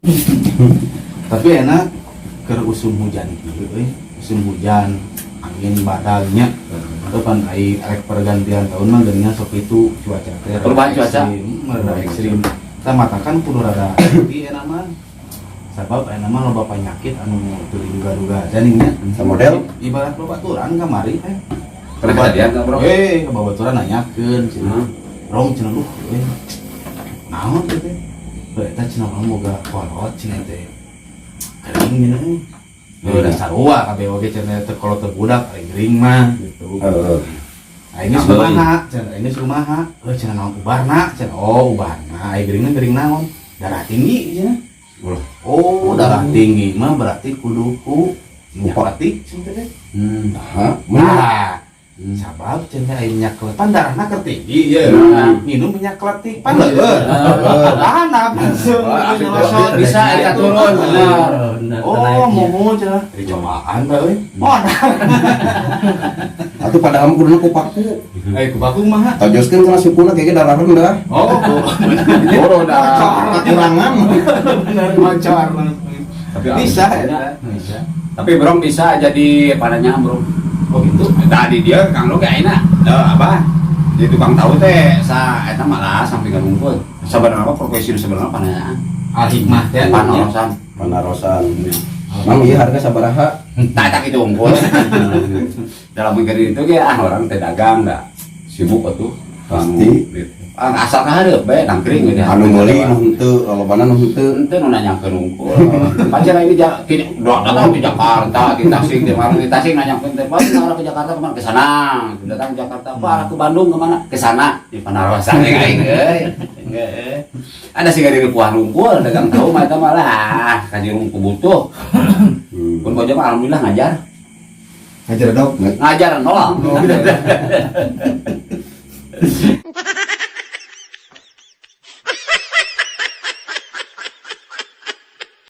Tapi enak ke usum hujan gitu, musim hujan, angin badalnya, atau kan air pergantian tahun mah geuningan sok itu cuaca teh perubahan cuaca rada ekstrim. Kita matakan kudu rada hati enak mah. Sabab enak mah loba penyakit anu teu diduga-duga janingnya. model Ibarat babaturan kamari pernah kejadian nggak bro? babaturan nanyakeun cenah. Rong cenah lu naon teh teh? Eta cenah mah boga kolot cenah teh. Kering gini nih. Udah sarua kabeh oge cenah teh kalau terbudak gering mah gitu. Nah ini sumaha, cenah ini sumaha. Cenah naon ubarna, cenah ubarna. Ai geringna gering naon? Darah tinggi cenah. Darah tinggi mah berarti kudu ku nyopatik cenah teh. Nah, sabab cenah aya minyak klepan darahna keur tinggi ye. Minum minyak kletik pan leueur. Tahanap langsung bisa eta turun benar. Mau cenah. Dicobaan bae euy. Modal. Atuh padahal kudu ku paku. Ku baku mah. Tojoskeun kana sukuna kayaknya darah rendah. Boro darah kekurangan. Benar macam. tapi Bisa ya. Bisa. tapi bro bisa jadi padanya bro. Oh gitu. Tadi dia Kang Lo gak enak apa di tukang tahu teh sa eta malah sampai ngumpul sebenarnya profesi sebenarnya pananya Al hikmah teh panarosan Panarosan. Mang ieu harga sabaraha? tak itu unggul dalam mikir itu ya orang teh dagang dah sibuk atuh Pasti. asal kahareup bae nangkring gitu Anu meuli nu henteu, lolobana nu henteu. ente nu nanyakeun unggul pacar ini datang ke Jakarta di Tasik di mana di Tasik nanyakeun teh pas arah ke Jakarta kemana ke sana datang ke Jakarta apa arah ke Bandung kemana ke sana di Panarosan aing euy ada sih dari puah unggul dagang tahu mah eta malah kaji rungku butuh pun bojo mah alhamdulillah ngajar Ngajar dok. ngajar nol